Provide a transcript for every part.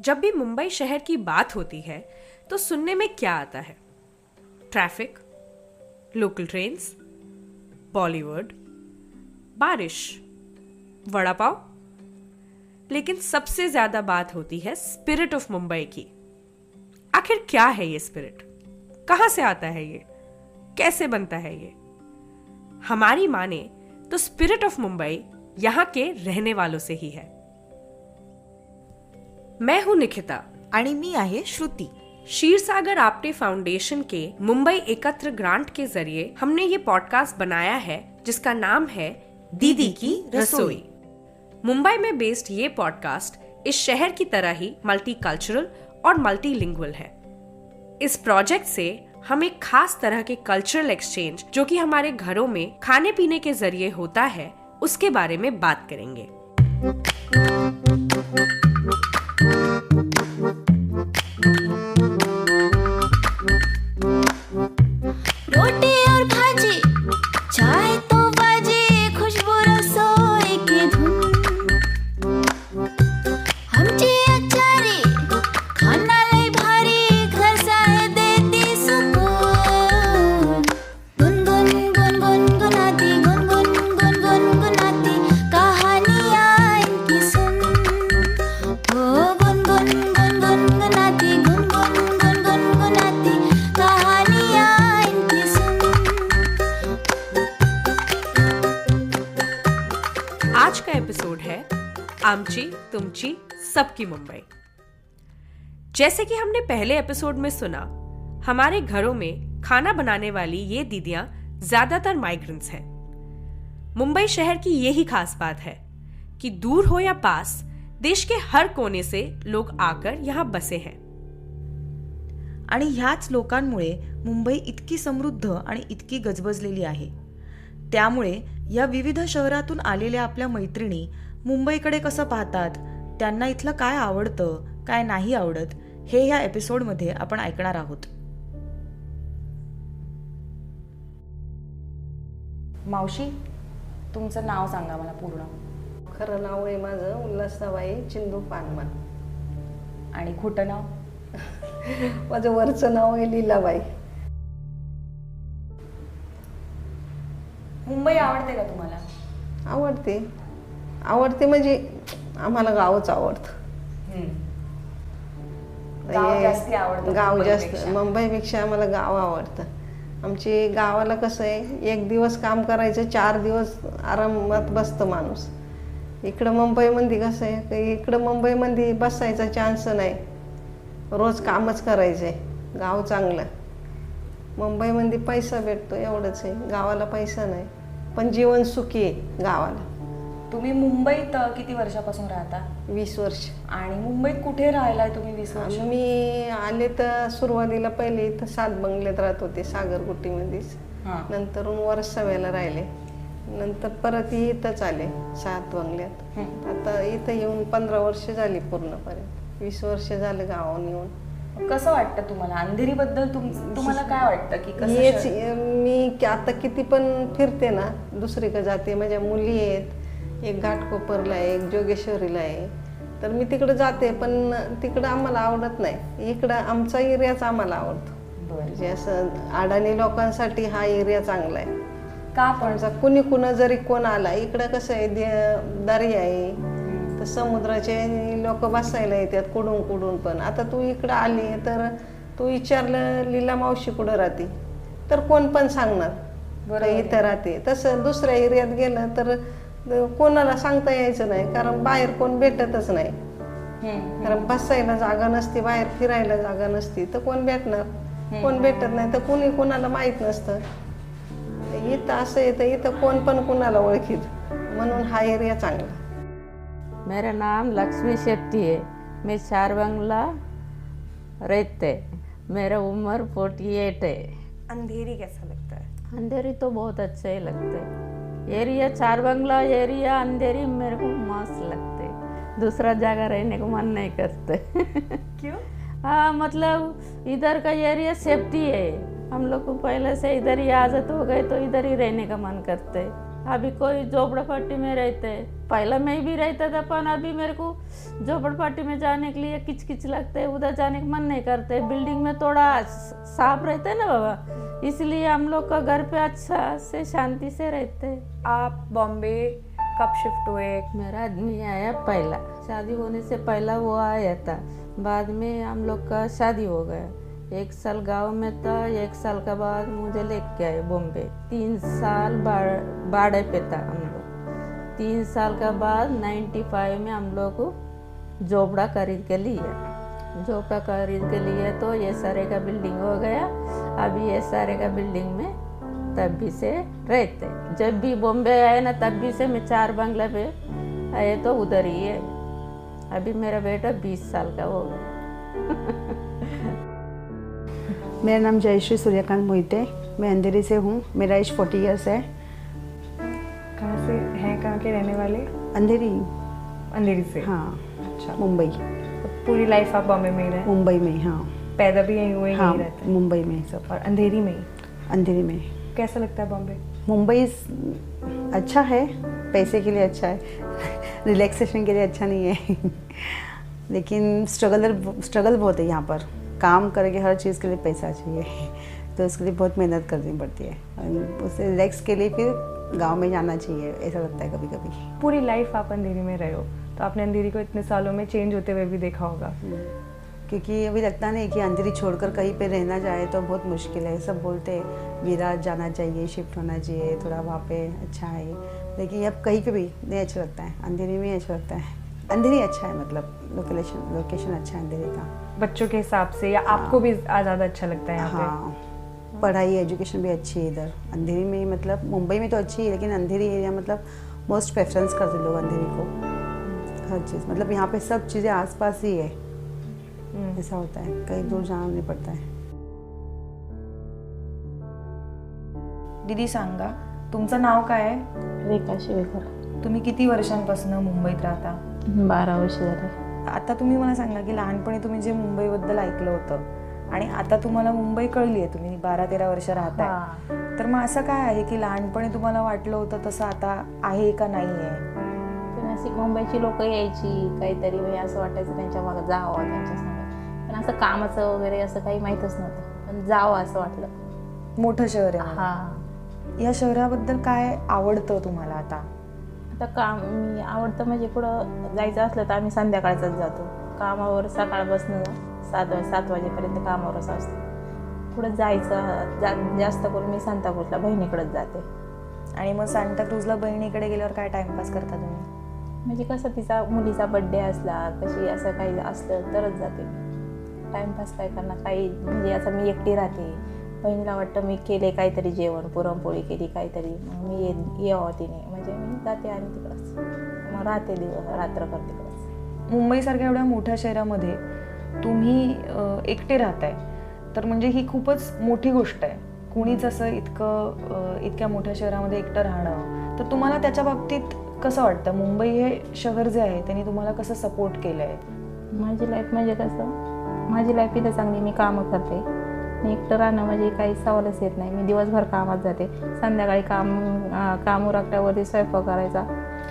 जब भी मुंबई शहर की बात होती है तो सुनने में क्या आता है? ट्रैफिक, लोकल ट्रेन्स, बॉलीवुड, बारिश, वड़ा पाव। लेकिन सबसे ज्यादा बात होती है स्पिरिट ऑफ मुंबई की। आखिर क्या है ये स्पिरिट? कहां से आता है ये? कैसे बनता है ये? हमारी माने तो स्पिरिट ऑफ मुंबई यहां के रहने वालों से ही है। मैं हूं निखिता आणि मी आहे श्रुती। क्षीरसागर आपटे फाउंडेशन के मुंबई एकत्र ग्रांट के जरिए हमने ये पॉडकास्ट बनाया है जिसका नाम है दीदी की रसोई। मुंबई में बेस्ड ये पॉडकास्ट इस शहर की तरह ही मल्टीकल्चरल और मल्टीलिंगुअल है। इस प्रोजेक्ट से हम एक खास तरह के कल्चरल एक्सचेंज जो कि हमारे घरों में खाने पीने के जरिए होता है उसके बारे में बात करेंगे। रोटी और भाजी, चाय तो बाजी, खुशबू रसोई की धुन। आमची अचारी, खाना लय भारी, घर साहे देती सुकून। गुनगुन गुनगुन गुनाती, गुनगुन गुनगुन गुनाती, कहानियाँ इनकी सुन। ओ गुनगुन गुनगुन गुनाती, गुनगुन गुनगुन गुनाती, कहानियाँ इनकी सुन। आज का एपिसोड है आमची तुमची सबकी मुंबई। जैसे कि हमने पहले एपिसोड में सुना, हमारे घरों में खाना बनाने वाली ये दीदियां ज्यादातर माइग्रेंट्स हैं। मुंबई शहर की यही खास बात है कि दूर हो या पास, देश के हर कोने से लोग आकर यहाँ बसे हैं। आणि ह्याच लोकांमुळे मुंबई इतकी समृद्ध आणि इतकी गजबजलेली आहे। त्यामुळे या विविध शहरातून आलेल्या आपल्या मैत्रिणी मुंबईकडे कसं पाहतात, त्यांना इथलं काय आवडतं, काय नाही आवडत, हे ह्या एपिसोडमध्ये आपण ऐकणार आहोत। मावशी, तुमचं नाव सांगा मला पूर्ण। खरं नाव आहे माझं उल्हासबाई चिंदू पानमन आणि खोटं नाव? माझं वरचं नाव आहे लीलाबाई। मुंबई आवडते का तुम्हाला? आवडते म्हणजे आम्हाला गावच आवडतं। गाव जास्ती आवडतं गाव जास्त मुंबईपेक्षा? मुंबईपेक्षा आम्हाला गाव आवडतं। आमची गावाला कसं आहे, एक दिवस काम करायचं, 4 दिवस आरामात बसतं माणूस। इकडं मुंबईमध्ये कसं आहे, की इकडं मुंबईमध्ये बसायचा चान्स नाही, रोज कामच करायचं आहे। गाव चांगलं, मुंबईमध्ये पैसा भेटतो एवढंच आहे, गावाला पैसा नाही, पण जीवन सुखी आहे गावाला। तुम्ही मुंबईत किती वर्षापासून राहता? 20 वर्ष। आणि मुंबईत कुठे राहिलाय तुम्ही 20 वर्ष? मी आले तर सुरुवातीला पहिले इथं 7 बंगल्यात राहत होते, सागरकुटीमध्येच। नंतरून वर्षाव्याला राहिले, नंतर परत इथंच आले 7 बंगल्यात। आता इथं येऊन 15 वर्ष झाली पूर्णपणे, 20 वर्ष झालं गावाहून येऊन। कसं वाटतं तुम्हाला अंधेरी बद्दल? तुम्हाला काय वाटतं की कसं हेच मी आता किती पण फिरते ना, दुसरीकडे जाते, माझ्या मुली आहेत, एक घाटकोपरला आहे, एक जोगेश्वरीला आहे, तर मी तिकडे जाते, पण तिकडं आम्हाला आवडत नाही। इकडं आमचा एरियाच आम्हाला आवडतो। म्हणजे असं अडाणी लोकांसाठी हा एरिया चांगला आहे का? पण कुणी कुणा जरी कोण आला, इकडं कसं आहे, दर्या आहे, तर समुद्राचे लोक बसायला येतात कुडून कुडून। पण आता तू इकडं आली तर तू विचारलं लीला मावशी कुठं राहते, तर कोण पण सांगणार इथं राहते। तसं दुसऱ्या एरियात गेलं तर कोणाला सांगता यायचं नाही, कारण बाहेर कोण भेटतच नाही, कारण बसायला जागा नसते, बाहेर फिरायला जागा नसती, तर कोण भेटणार? कोण भेटत नाही, तर कुणी कोणाला माहीत नसतं। इथं असं येतं, इथं कोण पण कुणाला ओळखीत, म्हणून हा एरिया चांगला। मेरा नाम लक्ष्मी शेट्टी है। मैं 4 बंगला रहते। मेरा उम्र 48 है। अंधेरी कैसा लगता है? अंधेरी तो बहुत अच्छा ही लगता है। एरिया 4 बंगला एरिया अंधेरी मेरे को मस्त लगते, दूसरा जगह रहने को मन नहीं करते। क्यों? हाँ, मतलब इधर का एरिया सेफ्टी है। हम लोग को पहले से इधर ही आदत हो गई तो इधर ही रहने का मन करते। अभी कोई झोपड़पट्टी में रहते हैं, पहले मैं भी रहता था, पर अभी मेरे को झोपड़पट्टी में जाने के लिए किचकिच लगते है, उधर जाने का मन नहीं करते। बिल्डिंग में थोड़ा साफ रहते है ना बाबा, इसलिए हम लोग का घर पे अच्छा से शांति से रहते हैं। आप बॉम्बे कब शिफ्ट हुए? मेरा आदमी आया पहला, शादी होने से पहला वो आया था, बाद में हम लोग का शादी हो गया। 1 साल गांव में था, 1 साल के बाद मुझे लेके आए बॉम्बे। 3 साल बाड़े पे था हम लोग। 3 साल के बाद 95 में हम लोग को झोपड़ा खरीद के लिया। झोपड़ा खरीद के लिए तो ये सारे का बिल्डिंग हो गया। अभी ये सारे का बिल्डिंग में तब भी से रहते। जब भी बॉम्बे आए ना तब भी से मैं 4 बंगले पे आए तो उधर ही है। अभी मेरा बेटा 20 साल का हो गया। मेरा नाम जयश्री सूर्यकांत मोहिते, मैं अंधेरी से हूँ। मेरा एज 40 ईयर्स है। कहाँ से हैं, कहाँ के रहने वाले? अंधेरी। अंधेरी से? हाँ। अच्छा। मुंबई। तो पूरी लाइफ आप बॉम्बे में ही रहे? मुंबई में, हाँ। पैदा भी यहीं हुए, हाँ, यहीं रहते हैं? मुंबई में सब। और अंधेरी में ही? अंधेरी में। कैसा लगता है बॉम्बे? मुंबई अच्छा है, पैसे के लिए अच्छा है, रिलैक्सेशन के लिए अच्छा नहीं है। लेकिन स्ट्रगल बहुत है यहाँ पर। काम करके हर चीज़ के लिए पैसा चाहिए, तो उसके लिए बहुत मेहनत करनी पड़ती है। उससे रिलैक्स के लिए फिर गांव में जाना चाहिए, ऐसा लगता है कभी कभी। पूरी लाइफ आप अंधेरी में रहे हो, तो आपने अंधेरी को इतने सालों में चेंज होते हुए भी देखा होगा। क्योंकि अभी लगता नहीं कि अंधेरी छोड़कर कहीं पे रहना जाए तो बहुत मुश्किल है। सब बोलते हैं विराट जाना चाहिए, शिफ्ट होना चाहिए, थोड़ा वहाँ पे अच्छा है, लेकिन अब कहीं पे भी नहीं अच्छा लगता है, अंधेरी में अच्छा लगता है। अंधेरी अच्छा है, मतलब लोकेशन अच्छा है अंधेरी का, बच्चों के हिसाब से, या आपको भी ज़्यादा अच्छा लगता है यहाँ पे? हाँ, पढ़ाई एजुकेशन भी अच्छी है इधर अंधेरी में। मतलब मुंबई में तो अच्छी है, लेकिन अंधेरी एरिया मतलब मोस्ट प्रेफरेंस करते लोग अंधेरी को, हर चीज़। मतलब यहाँ पे सब चीज़ें आसपास ही है, ऐसा होता है, कहीं दूर जाना नहीं पड़ता है। दीदी सांगा, तुमचं नाव काय आहे? रेखा शिवेकर, तुम्ही किती वर्षांपासून मुंबईत राहता? 12 वर्ष झाले. आता तुम्ही मला सांगा की लहानपणी तुम्ही जे मुंबईबद्दल ऐकलं होतं आणि आता तुम्हाला मुंबई कळली आहे, तुम्ही 12-13 वर्ष राहताय, तर मग असं काय आहे की लहानपणी तुम्हाला वाटलं होतं तसं आता आहे का नाही आहे? पण अशी मुंबईची लोक यायची काहीतरी, म्हणजे असं वाटायचं त्यांच्या मागं जावं त्यांच्या संग, पण असं कामाचं वगैरे असं काही माहीतच नव्हतं, पण जावं असं वाटलं. मोठं शहर आहे. हां, या शहराबद्दल काय आवडतं तुम्हाला आता? आता काम मी आवडतं म्हणजे कुठं जायचं असलं तर आम्ही संध्याकाळचंच जातो. कामावर सकाळपासून 7 वाजेपर्यंत कामावरच असतो. कुठं जायचं जास्त करून मी सांताक्रूजला बहिणीकडेच जाते. आणि मग सांताक्रूजला बहिणीकडे गेल्यावर काय टाइमपास करता तुम्ही? म्हणजे कसं तिचा मुलीचा बड्डे असला, कशी असं काही असलं तरच जाते मी. टाइमपास काय करणार, काही म्हणजे असं मी एकटी राहते. बहिणीला वाटतं मी केले काहीतरी जेवण, पुरणपोळी केली काहीतरी, मग मी यावं तिने, म्हणजे मी जाते आणि तिकडंच मग राहते, रात्रभर तिकडंच. मुंबईसारख्या एवढ्या मोठ्या शहरामध्ये तुम्ही एकटे राहताय, तर म्हणजे ही खूपच मोठी गोष्ट आहे. कुणीच असं इतक्या मोठ्या शहरामध्ये एकटं राहणं, तर तुम्हाला त्याच्या बाबतीत कसं वाटतं? मुंबई हे शहर जे आहे त्यांनी तुम्हाला कसं सपोर्ट केलं आहे? माझी लाईफ म्हणजे कसं, माझी लाईफ इथं चांगली, मी कामं करते. मी एकटं राहणं म्हणजे काही सवालच येत नाही. मी दिवसभर कामात जाते, संध्याकाळी काम उरकल्यावरती स्वयंपाक करायचा.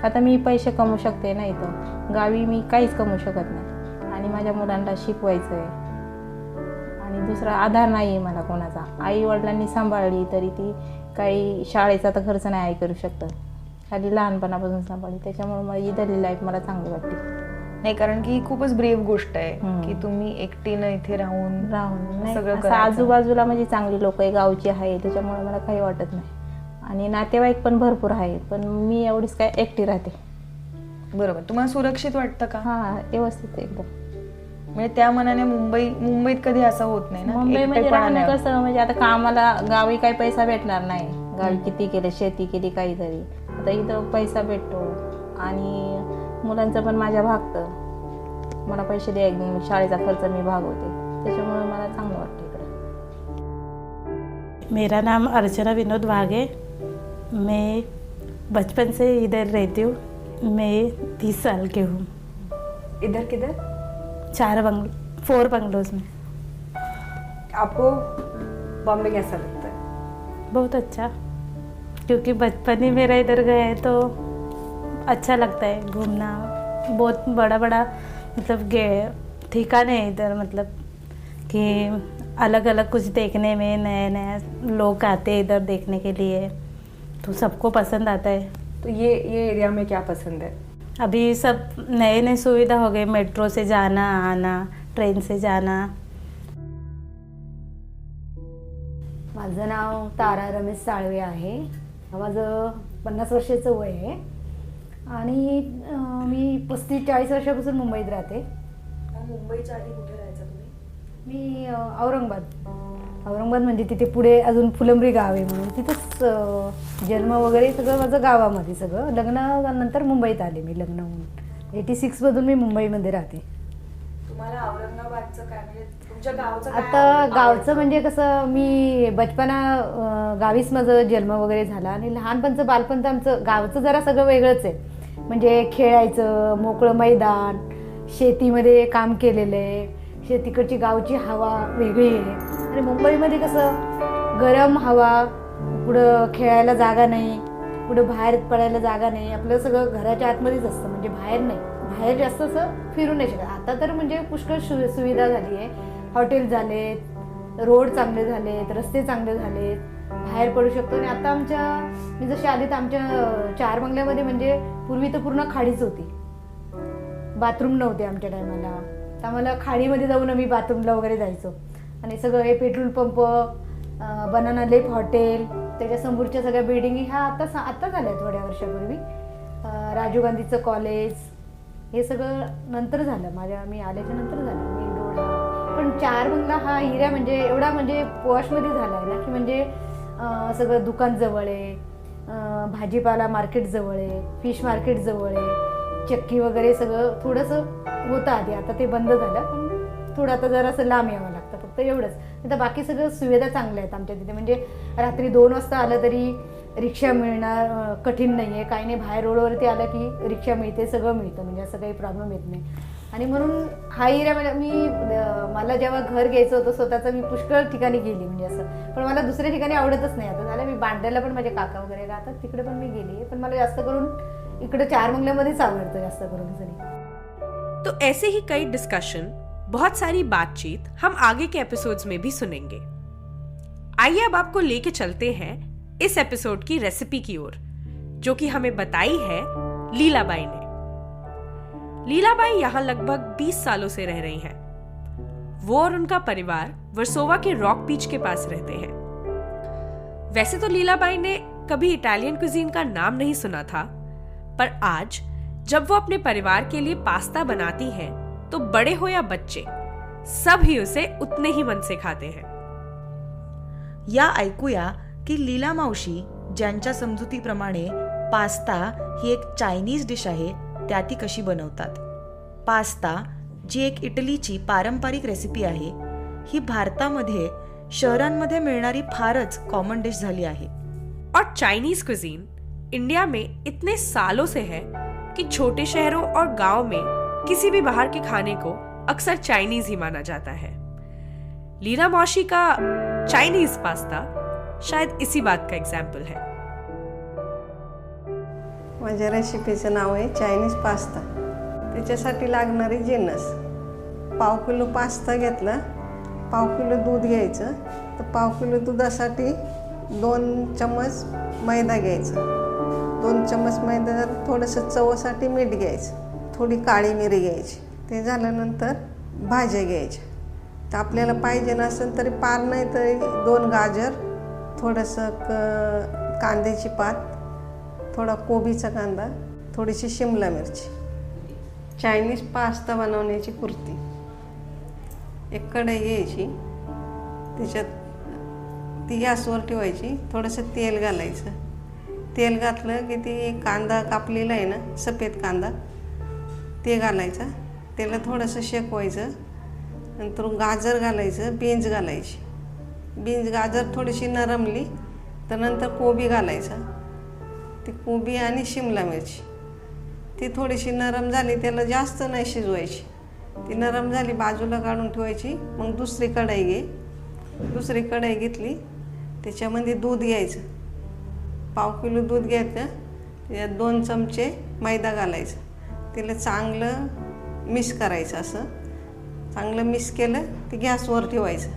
आता मी पैसे कमवू शकते ना, इथं गावी मी काहीच कमवू शकत नाही, आणि माझ्या मुलांना शिकवायचं आहे, आणि दुसरा आधार नाही आहे मला कोणाचा. आई वडिलांनी सांभाळली तरी ती काही शाळेचा तर खर्च नाही आई करू शकतं, खाली लहानपणापासून सांभाळली. त्याच्यामुळे मला इथली लाईफ मला चांगली वाटते. नाही, कारण की खूपच ब्रेव गोष्ट आहे की तुम्ही एकटीनं इथे राहून सगळं असं करायचं. आजूबाजूला म्हणजे चांगली लोक आहे, गावची आहे, त्याच्यामुळे मला काही वाटत नाही. आणि नातेवाईक पण भरपूर आहेत, पण मी एवढीच काय एकटी राहते. बरोबर. तुम्हाला सुरक्षित वाटतं का? हां, व्यवस्थित एकदम. म्हणजे त्या मनाने मुंबईत कधी असं होत नाही ना? मुंबईमध्ये राहणं कसं, म्हणजे आता कामाला गावी काही पैसा भेटणार नाही, गावी किती केले, शेती केली काहीतरी. आता इथं पैसा भेटतो, आणि मुलांचं पण माझ्या भागतं, मला पैसे द्या, शाळेचा खर्च मी भागवते, त्याच्यामुळे मला चांगलं वाटतं इकडं. मेरा नाम अर्चना विनोद वाघ है। मैं बचपन से इधर रहती हूँ। मैं 30 साल की हूँ। इधर किधर? 4 बंगलोज में। आपको बॉम्बे कैसा लगता है? बहुत अच्छा। क्योंकि बचपन ही मेरा इधर गया है तो अच्छा लगता है घूमना। बहुत बड़ा बड़ा मतलब ठिकाने है इधर, मतलब कि अलग अलग कुछ देखने में, नए नए लोग आते हैं इधर देखने के लिए, तो सबको पसंद आता है। तो ये एरिया में क्या पसंद है? अभी सब नए नए सुविधा हो गए, मेट्रो से जाना आना, ट्रेन से जाना। माझं नाव तारा रमेश साळवे आहे. माझं 50 वर्षाचं वय आहे आणि मी 35-40 वर्षापासून मुंबईत राहते. मुंबईच्या आधी कुठे राहायचा तुम्ही? मी औरंगाबाद म्हणजे तिथे पुढे अजून फुलंब्री गाव आहे म्हणून तिथंच जन्म वगैरे सगळं माझं गावामध्ये. सगळं लग्नानंतर मुंबईत आले मी, लग्न होऊन 86मधून मी मुंबईमध्ये राहते. तुम्हाला औरंगाबादचं काय म्हणजे तुमच्या गावचं आता गावचं म्हणजे कसं, मी बचपना गावीच माझं जन्म वगैरे झाला आणि लहानपणचं बालपण तर आमचं गावचं जरा सगळं वेगळंच आहे. म्हणजे खेळायचं, मोकळं मैदान, शेतीमध्ये काम केलेलं आहे, तिकडची गावची हवा वेगळी आहे. आणि मुंबईमध्ये कसं गरम हवा, कुठं खेळायला जागा नाही, कुठं बाहेर पडायला जागा नाही, आपलं सगळं घराच्या आतमध्येच असतं, म्हणजे बाहेर नाही, बाहेर जास्त असं फिरू नाही शकत. आता तर म्हणजे पुष्कळ सुविधा झाली आहे, हॉटेल झालेत, रोड चांगले झालेत, रस्ते चांगले झालेत, बाहेर पडू शकतो. आणि आता मी जशी आली तर आमच्या 4 बंगल्यामध्ये म्हणजे पूर्वी तर पूर्ण खाडीच होती, बाथरूम नव्हते आमच्या टायमाला. तर आम्हाला खाडीमध्ये जाऊन आम्ही बाथरूमला वगैरे जायचो. आणि सगळं हे पेट्रोल पंप, बनाना लेक हॉटेल, त्याच्या समोरच्या सगळ्या बिल्डिंगी ह्या आता झाल्या थोड्या वर्षापूर्वी. राजीव गांधीचं कॉलेज हे सगळं नंतर झालं, मी आल्याच्या नंतर झालं. मेन रोड हा पण 4 बंगला हा एरिया म्हणजे एवढा म्हणजे पॉशमध्ये झाला आहे ना, की म्हणजे सगळं दुकान जवळ आहे, भाजीपाला मार्केट जवळ आहे, फिश मार्केट जवळ आहे, चक्की वगैरे सगळं थोडंसं होतं आधी, आता ते बंद झालं. पण थोडं आता जरासं लांब यावं लागतं, फक्त एवढंच. आता बाकी सगळं सुविधा चांगल्या आहेत आमच्या तिथे. म्हणजे रात्री 2 वाजता आलं तरी रिक्षा मिळणार कठीण नाही आहे, काही नाही. बाहेर रोडवरती आलं की रिक्षा मिळते, सगळं मिळतं, म्हणजे असं काही प्रॉब्लेम येत नाही. आणि म्हणून हा एरिया मला जेव्हा घर घ्यायचं होतं स्वतःचं, मी पुष्कळ ठिकाणी गेली म्हणजे असं. पण मला दुसऱ्या ठिकाणी आवडतच नाही. आता झालं मी बांद्र्याला पण माझे काका वगैरे राहतात, तिकडे पण मी गेली, पण मला जास्त करून इकडे 4 बंगल्यामध्येच आवडतं जास्त करून सगळी. तो ऐसे ही कई डिस्कशन, बहुत सारी बातचीत हम आगे के एपिसोड्स में भी सुनेंगे. आइए अब आपको लेके चलते हैं इस एपिसोड की रेसिपी की ओर, जो कि हमें बताई है लीलाबाई ने. लीलाबाई यहाँ लगभग 20 सालों से रह रही हैं. वो और उनका परिवार वर्सोवा के रॉक बीच के पास रहते हैं. वैसे तो लीलाबाई ने कभी इटालियन कुजीन का नाम नहीं सुना था, पर आज जब वो अपने परिवार के लिए पास्ता बनाती हैं, तो बड़े हो या बच्चे सब ही उसे उतने ही मन से खाते हैं. या ऐकूया की लीला मावशी ज्यांच्या समजुतीप्रमाणे पास्ता ही एक चायनीज डिश आहे, त्या ती कशी बनवतात. पास्ता जी एक इटलीची पारंपरिक रेसिपी आहे, ही भारतामध्ये शहरांमध्ये मिळणारी फारच कॉमन डिश झाली आहे. और चाइनीज कुजीन इंडिया में इतने सालों से है कि छोटे शहरों और गांव में किसी भी बाहर के खाने को अक्सर चाइनीज ही माना जाता है. लीला मौशी का चाइनीज पास्ता शायद इसी बात का एग्जाम्पल है. माझ्या रेसिपीचं नाव आहे चायनीज पास्ता. त्याच्यासाठी लागणारी जिन्नस: 1/2 किलो पास्ता घेतला, 1/2 किलो दूध घ्यायचं, तर 1/2 किलो दुधासाठी 2 चम्मच मैदा घ्यायचा, 2 चम्मच मैदा, थोडंसं चवसाठी मीठ घ्यायचं, थोडी काळी मिरी घ्यायची. ते झाल्यानंतर भाज्या घ्यायच्या. तर आपल्याला पाहिजे नसेल तरी पार नाही तरी 2 गाजर, थोडंसं कांद्याची पात, थोडा कोबीचा कांदा, थोडीशी शिमला मिरची. चायनीज पास्ता बनवण्याची कृती: एक कढई घ्यायची, त्याच्यात ती गॅसवर ठेवायची, थोडंसं तेल घालायचं. तेल घातलं की ती कांदा कापलेला आहे ना, सफेद कांदा, ते घालायचा. त्याला थोडंसं शेकवायचं. नंतर गाजर घालायचं, बीन्स घालायची. बीन्स गाजर थोडीशी नरमली तर नंतर कोबी घालायचा. ती कोबी आणि शिमला मिरची ती थोडीशी नरम झाली, त्याला जास्त नाही शिजवायची. ती नरम झाली बाजूला काढून ठेवायची. मग दुसरी कढई घेतली, त्याच्यामध्ये दूध घ्यायचं, पाव किलो दूध घ्यायचं, त्याच्यात 2 चमचे मैदा घालायचं, त्याला चांगलं मिक्स करायचं. असं चांगलं मिक्स केलं ते गॅसवर ठेवायचं.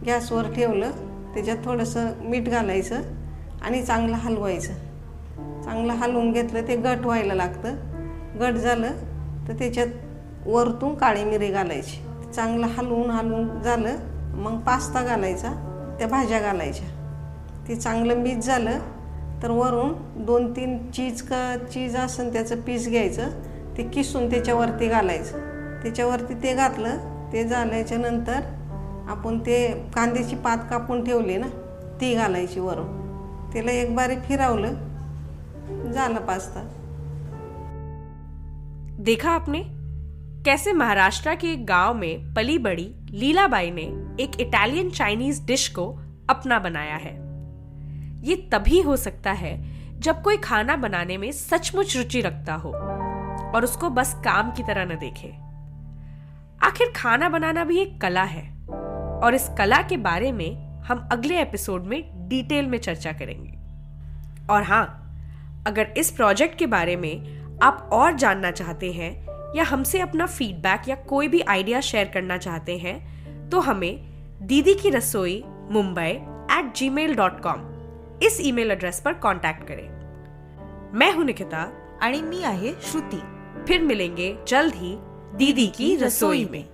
गॅसवर ठेवलं त्याच्यात थोडंसं मीठ घालायचं आणि चांगलं हलवायचं. चांगलं हलवून घेतलं ते घट व्हायला लागतं. घट झालं तर त्याच्यात वरतून काळी मिरी घालायची. चांगलं हलवून झालं मग पास्ता घालायचा, त्या भाज्या घालायच्या. ते चांगलं मिक्स झालं तर वरून 2-3 चीज असेल त्याचं पीस घ्यायचं, ते किसून त्याच्यावरती घालायचं. त्याच्यावरती ते घातलं, ते झाल्याच्या नंतर आपण ते कांद्याची पात कापून ठेवली ना ती घालायची वरून. त्याला एक बारी फिरवलं, झाला पास्ता. देखा आपने कैसे महाराष्ट्र के एक गांव में पली बड़ी लीलाबाई ने एक इटालियन चाइनीज डिश को अपना बनाया है. ये तभी हो सकता है जब कोई खाना बनाने में सचमुच रुचि रखता हो और उसको बस काम की तरह न देखे. आखिर खाना बनाना भी एक कला है और इस कला के बारे में हम अगले एपिसोड में डिटेल में चर्चा करेंगे. और हाँ, अगर इस प्रोजेक्ट के बारे में आप और जानना चाहते हैं या हमसे अपना फीडबैक या कोई भी आइडिया शेयर करना चाहते हैं तो हमें दीदी की रसोई mumbai@gmail.com इस ईमेल एड्रेस पर कांटेक्ट करें. मैं हूं निकिता आणि मी आहे श्रुती. फिर मिलेंगे जल्द ही दीदी की रसोई में.